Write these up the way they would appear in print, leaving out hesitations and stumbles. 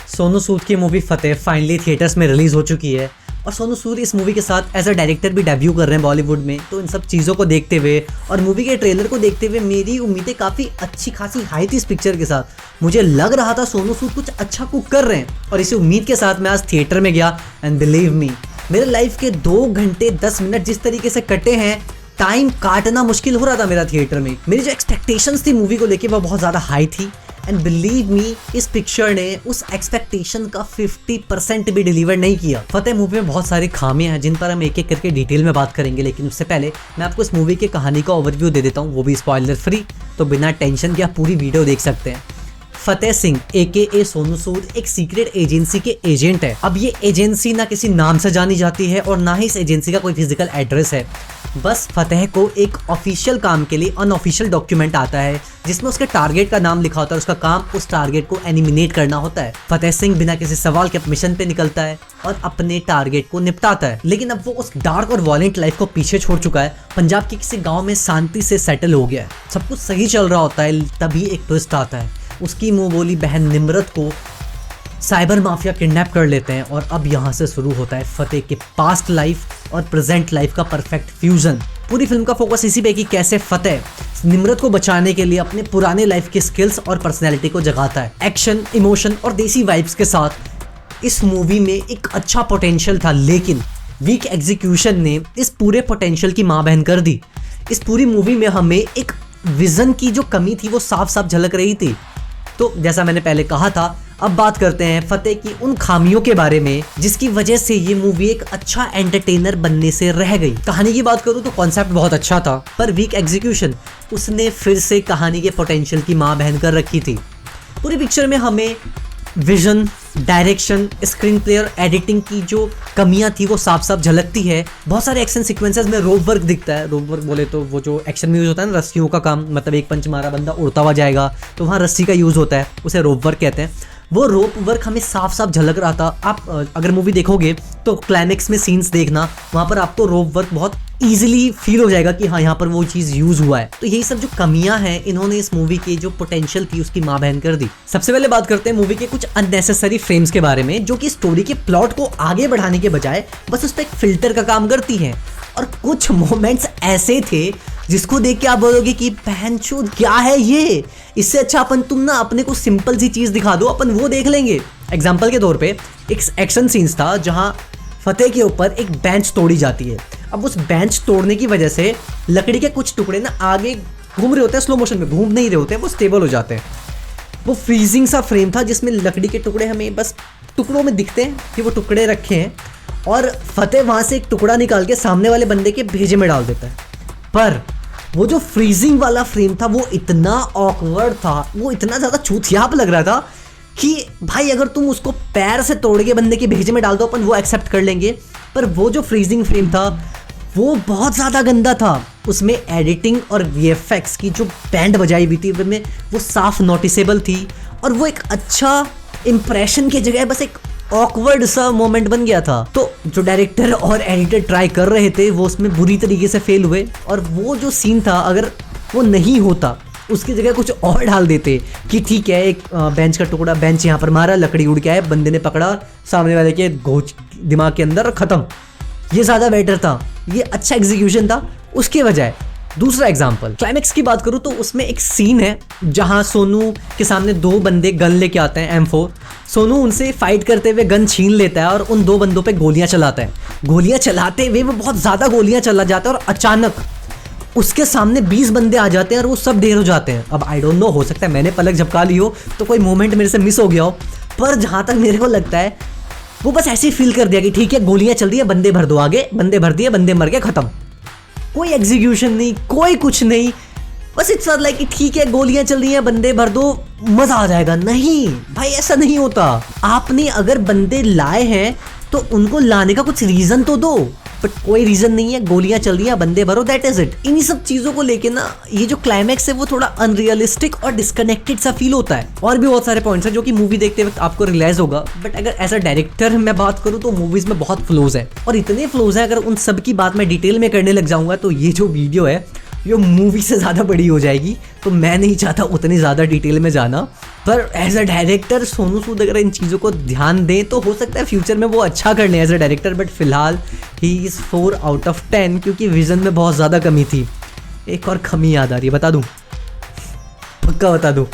सोनू सूद की मूवी फतेह finally theatres में release हो चुकी है और सोनू सूद इस मूवी के साथ एज अ डायरेक्टर भी डेब्यू कर रहे हैं बॉलीवुड में। तो इन सब चीज़ों को देखते हुए और मूवी के ट्रेलर को देखते हुए मेरी उम्मीदें काफ़ी अच्छी खासी हाई थी इस पिक्चर के साथ। मुझे लग रहा था सोनू सूद कुछ अच्छा कुक कर रहे हैं और इसी उम्मीद के साथ मैं आज थिएटर में गया एंड बिलीव मी, मेरे लाइफ के 2 घंटे 10 मिनट जिस तरीके से कटे हैं, टाइम काटना मुश्किल हो रहा था मेरा थिएटर में। मेरी जो एक्सपेक्टेशंस थी मूवी को लेके वो बहुत ज़्यादा हाई थी एंड बिलीव मी, इस पिक्चर ने उस एक्सपेक्टेशन का 50% भी डिलीवर नहीं किया। फतेह मूवी में बहुत सारी खामियां हैं जिन पर हम एक एक करके डिटेल में बात करेंगे, लेकिन उससे पहले मैं आपको इस मूवी की कहानी का ओवरव्यू दे देता हूँ, वो भी स्पॉइलर फ्री, तो बिना टेंशन के आप पूरी वीडियो देख सकते हैं। फतेह सिंह AKA सोनू सूद एक सीक्रेट एजेंसी के एजेंट है। अब ये एजेंसी ना किसी नाम से जानी जाती है और ना ही इस एजेंसी का कोई फिजिकल एड्रेस है। बस फतेह को एक ऑफिशियल काम के लिए अनऑफिशियल डॉक्यूमेंट आता है जिसमें उसके टारगेट का नाम लिखा होता है। उसका काम उस टारगेट को एनिमिनेट करना होता है। फतेह सिंह बिना किसी सवाल के मिशन पे निकलता है और अपने टारगेट को निपटाता है। लेकिन अब वो उस डार्क और वॉयलेंट लाइफ को पीछे छोड़ चुका है। पंजाब के किसी गाँव में शांति से सेटल हो गया है। सब कुछ सही चल रहा होता है, तभी एक ट्विस्ट आता है। उसकी मुंह बोली बहन निम्रत को साइबर माफिया किडनैप कर लेते हैं और अब यहाँ से शुरू होता है फतेह के पास्ट लाइफ और प्रेजेंट लाइफ का परफेक्ट फ्यूजन। पूरी फिल्म का फोकस इसी पे कि कैसे फतेह निम्रत को बचाने के लिए अपने पुराने लाइफ के स्किल्स और पर्सनैलिटी को जगाता है। एक्शन, इमोशन और देसी वाइब्स के साथ इस मूवी में एक अच्छा पोटेंशियल था, लेकिन वीक एग्जीक्यूशन ने इस पूरे पोटेंशियल की माँ बहन कर दी। इस पूरी मूवी में हमें एक विजन की जो कमी थी वो साफ साफ झलक रही थी। तो जैसा मैंने पहले कहा था, अब बात करते हैं फतेह की उन खामियों के बारे में जिसकी वजह से ये मूवी एक अच्छा एंटरटेनर बनने से रह गई। कहानी की बात करूं तो कॉन्सेप्ट बहुत अच्छा था, पर वीक एग्जीक्यूशन उसने फिर से कहानी के पोटेंशियल की मां बहन कर रखी थी। पूरी पिक्चर में हमें विजन, डायरेक्शन, स्क्रीन प्ले और एडिटिंग की जो कमियां थी वो साफ साफ झलकती है। बहुत सारे एक्शन सीक्वेंसेस में रोप वर्क दिखता है। रोप वर्क बोले तो वो जो एक्शन में यूज होता है ना, रस्सियों का काम, मतलब एक पंच मारा बंदा उड़ता हुआ जाएगा तो वहाँ रस्सी का यूज होता है, उसे रोप वर्क कहते हैं। वो रोप वर्क हमें साफ साफ झलक रहा था। आप अगर मूवी देखोगे तो क्लाइमेक्स में सीन्स देखना, वहाँ पर आपको रोप वर्क बहुत ईजिली फील हो जाएगा कि हाँ यहाँ पर वो चीज़ यूज हुआ है। तो यही सब जो कमियां हैं इन्होंने इस मूवी की जो पोटेंशियल थी उसकी माँ बहन कर दी। सबसे पहले बात करते हैं मूवी के कुछ अननेसेसरी फ्रेम्स के बारे में जो कि स्टोरी के प्लॉट को आगे बढ़ाने के बजाय बस उस पर एक फिल्टर का काम करती हैं। और कुछ मोमेंट्स ऐसे थे जिसको देख के आप बोलोगे कि बहनचोद क्या है ये, इससे अच्छा अपन तुम ना अपने को सिंपल सी चीज़ दिखा दो, अपन वो देख लेंगे। एग्जाम्पल के तौर पे एक एक्शन सीन्स था जहाँ फतेह के ऊपर एक बेंच तोड़ी जाती है। अब उस बेंच तोड़ने की वजह से लकड़ी के कुछ टुकड़े ना आगे घूम रहे होते हैं, स्लो मोशन में घूम नहीं रहे होते हैं, वो स्टेबल हो जाते हैं। वो फ्रीजिंग सा फ्रेम था जिसमें लकड़ी के टुकड़े हमें बस टुकड़ों में दिखते हैं कि वो टुकड़े रखे हैं और फतेह वहाँ से एक टुकड़ा निकाल के सामने वाले बंदे के भेजे में डाल देता है। पर वो जो फ्रीजिंग वाला फ्रेम था वो इतना ऑकवर्ड था, वो इतना ज़्यादा चूतियाप लग रहा था कि भाई अगर तुम उसको पैर से तोड़ के बंदे के भेजे में डाल दो अपन वो एक्सेप्ट कर लेंगे, पर वो जो फ्रीजिंग फ्रेम था वो बहुत ज़्यादा गंदा था। उसमें एडिटिंग और VFX की जो बैंड बजाई हुई थी वो साफ नोटिसेबल थी और वो एक अच्छा इम्प्रेशन की जगह बस एक ऑकवर्ड सा मोमेंट बन गया था। तो जो डायरेक्टर और एडिटर ट्राई कर रहे थे वो उसमें बुरी तरीके से फेल हुए और वो जो सीन था अगर वो नहीं होता उसकी जगह कुछ और डाल देते कि ठीक है एक बेंच का टुकड़ा, बेंच यहाँ पर मारा, लकड़ी उड़ के आए, बंदे ने पकड़ा सामने वाले के घोंच दिमाग के अंदर, खत्म, ये ज़्यादा बेटर था, ये अच्छा एग्जीक्यूशन था उसके बजाय। दूसरा एग्जाम्पल, क्लाइमेक्स की बात करूँ तो उसमें एक सीन है जहाँ सोनू के सामने 2 बंदे गन लेके आते हैं M4। सोनू उनसे फाइट करते हुए गन छीन लेता है और उन 2 बंदों पे गोलियां चलाता है। गोलियां चलाते हुए वो बहुत ज़्यादा गोलियां चला जाता है और अचानक उसके सामने 20 बंदे आ जाते हैं और वो सब ढेर हो जाते हैं। अब आई डोंट नो, हो सकता है मैंने पलक झपका ली हो तो कोई मोमेंट मेरे से मिस हो गया हो, पर जहाँ तक मेरे को लगता है वो बस ऐसे ही फील कर दिया कि ठीक है गोलियां चल रही है, बंदे भर दो आगे, बंदे भर दिए, बंदे मर गए, खत्म। कोई एग्जीक्यूशन नहीं, कोई कुछ नहीं, बस इट्स लाइक कि ठीक है गोलियां चल रही हैं, बंदे भर दो, मजा आ जाएगा। नहीं भाई, ऐसा नहीं होता। आपने अगर बंदे लाए हैं तो उनको लाने का कुछ रीजन तो दो, बट कोई रीजन नहीं है, गोलियां चल रही हैं, बंदे भरो, दैट इज इट। इन्हीं सब चीजों को लेके ना ये जो क्लाइमैक्स है वो थोड़ा अनरियलिस्टिक और डिस्कनेक्टेड सा फील होता है। और भी बहुत सारे पॉइंट्स हैं जो कि मूवी देखते वक्त आपको रियलाइज होगा, बट अगर एज अ डायरेक्टर मैं बात करूँ तो मूवीज में बहुत फ्लोज है और इतने फ्लोज हैं, अगर उन सब की बात मैं डिटेल में करने लग जाऊंगा तो ये जो वीडियो है ये मूवी से ज़्यादा बड़ी हो जाएगी, तो मैं नहीं चाहता उतनी ज़्यादा डिटेल में जाना। पर as a director Sonu Sood अगर इन चीज़ों को ध्यान दें तो हो सकता है फ्यूचर में वो अच्छा कर लें एज अ डायरेक्टर, बट फिलहाल ही इज़ 4 आउट ऑफ 10 क्योंकि विजन में बहुत ज़्यादा कमी थी। एक और कमी याद आ रही है, बता दूँ, पक्का बता दूँ,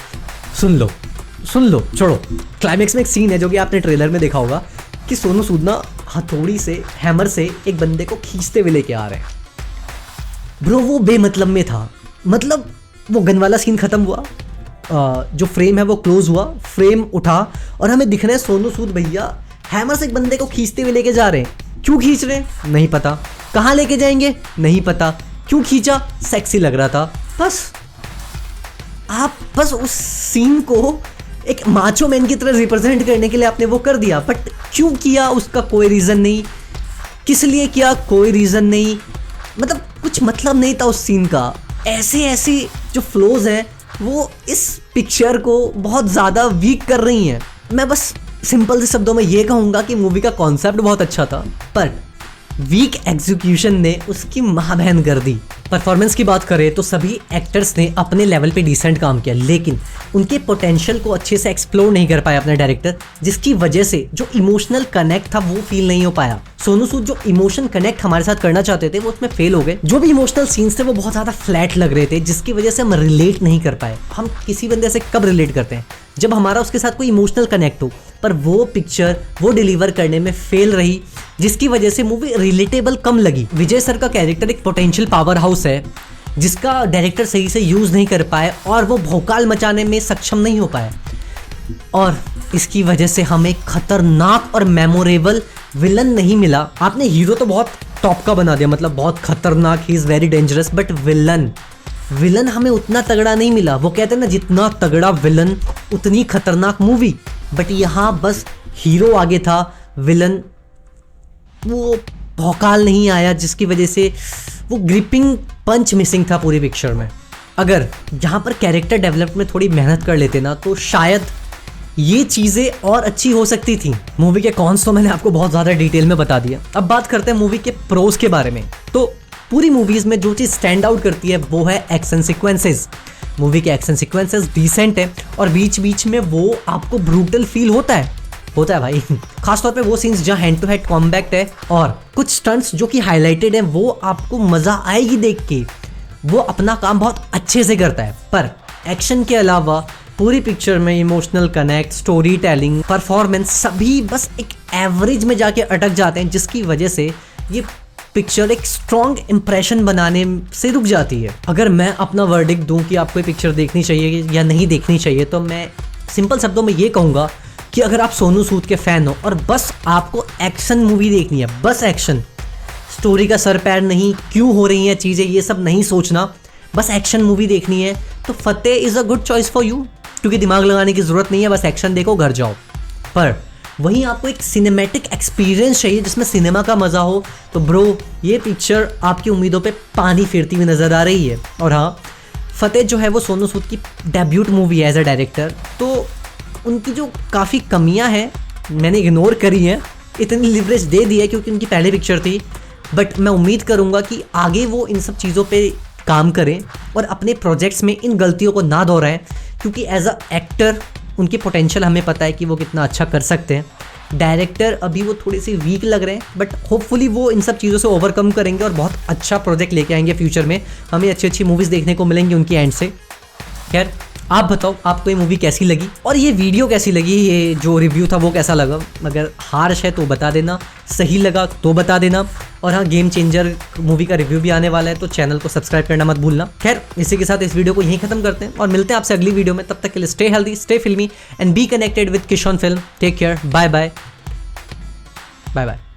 सुन लो, छोड़ो। क्लाइमेक्स में एक सीन है जो कि आपने ट्रेलर में देखा होगा कि सोनू सूद ना हथौड़ी से, हैमर से एक बंदे को खींचते हुए लेके आ रहे हैं। ब्रो वो बेमतलब में था, मतलब वो गन वाला सीन खत्म हुआ, जो फ्रेम है वो क्लोज हुआ, फ्रेम उठा और हमें दिख रहे हैं सोनू सूद भैया हैमर से एक बंदे को खींचते हुए लेके जा रहे हैं। क्यों खींच रहे हैं नहीं पता, कहाँ लेके जाएंगे नहीं पता, क्यों खींचा, सेक्सी लग रहा था। बस उस सीन को एक माचो मैन की तरह रिप्रेजेंट करने के लिए आपने वो कर दिया, बट क्यों किया उसका कोई रीज़न नहीं, किस लिए किया कोई रीज़न नहीं, मतलब कुछ मतलब नहीं था उस सीन का। ऐसे जो फ्लोज हैं वो इस पिक्चर को बहुत ज़्यादा वीक कर रही हैं। मैं बस सिंपल से शब्दों में ये कहूँगा कि मूवी का कॉन्सेप्ट बहुत अच्छा था, पर वीक एग्जीक्यूशन ने उसकी माँ बहन कर दी। परफॉर्मेंस की बात करें तो सभी एक्टर्स ने अपने लेवल पे डिसेंट काम किया, लेकिन उनके पोटेंशियल को अच्छे से एक्सप्लोर नहीं कर पाया अपना डायरेक्टर, जिसकी वजह से जो इमोशनल कनेक्ट था वो फील नहीं हो पाया। सोनू सूद जो इमोशन कनेक्ट हमारे साथ करना चाहते थे वो उसमें फेल हो गए। जो भी इमोशनल सीन्स थे वो बहुत ज़्यादा फ्लैट लग रहे थे, जिसकी वजह से हम रिलेट नहीं कर पाए। हम किसी बंदे से कब रिलेट करते हैं, जब हमारा उसके साथ कोई इमोशनल कनेक्ट हो, पर वो पिक्चर वो डिलीवर करने में फेल रही, जिसकी वजह से मूवी रिलेटेबल कम लगी। विजय सर का कैरेक्टर एक पोटेंशियल पावर हाउस है जिसका डायरेक्टर सही से यूज़ नहीं कर पाए और वो भौकाल मचाने में सक्षम नहीं हो पाए, और इसकी वजह से हमें खतरनाक और मेमोरेबल विलन नहीं मिला। आपने हीरो तो बहुत टॉप का बना दिया, मतलब बहुत खतरनाक, he is very dangerous, but villain हमें उतना तगड़ा नहीं मिला। वो कहते हैं ना, जितना तगड़ा विलन उतनी खतरनाक मूवी, बट यहाँ बस हीरो आगे था, विलन वो भौकाल नहीं आया, जिसकी वजह से वो ग्रिपिंग पंच मिसिंग था पूरी पिक्चर में। अगर यहाँ पर कैरेक्टर डेवलपमेंट में थोड़ी मेहनत कर लेते ना तो शायद ये चीज़ें और अच्छी हो सकती थी। मूवी के कॉन्स तो मैंने आपको बहुत ज़्यादा डिटेल में बता दिया। अब बात करते हैं मूवी के प्रोज के बारे में। तो पूरी मूवीज़ में जो चीज़ स्टैंड आउट करती है वो है एक्शन सीक्वेंसेस। मूवी के एक्शन सीक्वेंसेस डिसेंट है और बीच बीच में वो आपको ब्रूटल फील होता है भाई। खासतौर पे वो सीन्स जहाँ हैंड टू हैंड कॉम्बैट है और कुछ स्टंट्स जो कि हाईलाइटेड हैं, वो आपको मज़ा आएगी देख के। वो अपना काम बहुत अच्छे से करता है, पर एक्शन के अलावा पूरी पिक्चर में emotional connect, story telling, performance सभी बस एक एवरेज में जाके अटक जाते हैं, जिसकी वजह से ये पिक्चर एक स्ट्रॉन्ग इंप्रेशन बनाने से रुक जाती है। अगर मैं अपना वर्डिक्ट दूं कि आपको ये पिक्चर देखनी चाहिए या नहीं देखनी चाहिए, तो मैं सिंपल शब्दों में ये कहूँगा कि अगर आप सोनू सूद के फ़ैन हो और बस आपको एक्शन मूवी देखनी है, बस एक्शन, स्टोरी का सर पैर नहीं, क्यों हो रही हैं चीज़ें, ये सब नहीं सोचना, बस एक्शन मूवी देखनी है, तो Fateh is a good choice for you, क्योंकि दिमाग लगाने की ज़रूरत नहीं है, बस एक्शन देखो, घर जाओ। पर वहीं आपको एक सिनेमैटिक एक्सपीरियंस चाहिए जिसमें सिनेमा का मज़ा हो, तो ब्रो ये पिक्चर आपकी उम्मीदों पे पानी फेरती हुई नज़र आ रही है। और हाँ, फतेह जो है वो सोनू सूद की डेब्यूट मूवी है एज अ डायरेक्टर, तो उनकी जो काफ़ी कमियां हैं मैंने इग्नोर करी हैं, इतनी लिवरेज दे दी है क्योंकि उनकी पहली पिक्चर थी, बट मैं उम्मीद करूंगा कि आगे वो इन सब चीज़ों पे काम करें और अपने प्रोजेक्ट्स में इन गलतियों को ना दोहराएं, क्योंकि एज अ एक्टर उनकी पोटेंशियल हमें पता है कि वो कितना अच्छा कर सकते हैं। डायरेक्टर अभी वो थोड़ी सी वीक लग रहे हैं, बट होपफुली वो इन सब चीज़ों से ओवरकम करेंगे और बहुत अच्छा प्रोजेक्ट लेके आएंगे फ्यूचर में। हमें अच्छी अच्छी मूवीज़ देखने को मिलेंगी उनकी एंड से। खैर, आप बताओ आपको ये मूवी कैसी लगी और ये वीडियो कैसी लगी, ये जो रिव्यू था वो कैसा लगा। अगर हार्श है तो बता देना, सही लगा तो बता देना। और हाँ, गेम चेंजर मूवी का रिव्यू भी आने वाला है, तो चैनल को सब्सक्राइब करना मत भूलना। खैर, इसी के साथ इस वीडियो को यहीं खत्म करते हैं और मिलते हैं आपसे अगली वीडियो में। तब तक के लिए stay healthy, stay filmy and be connected with Kishon film. Take care, bye bye bye bye.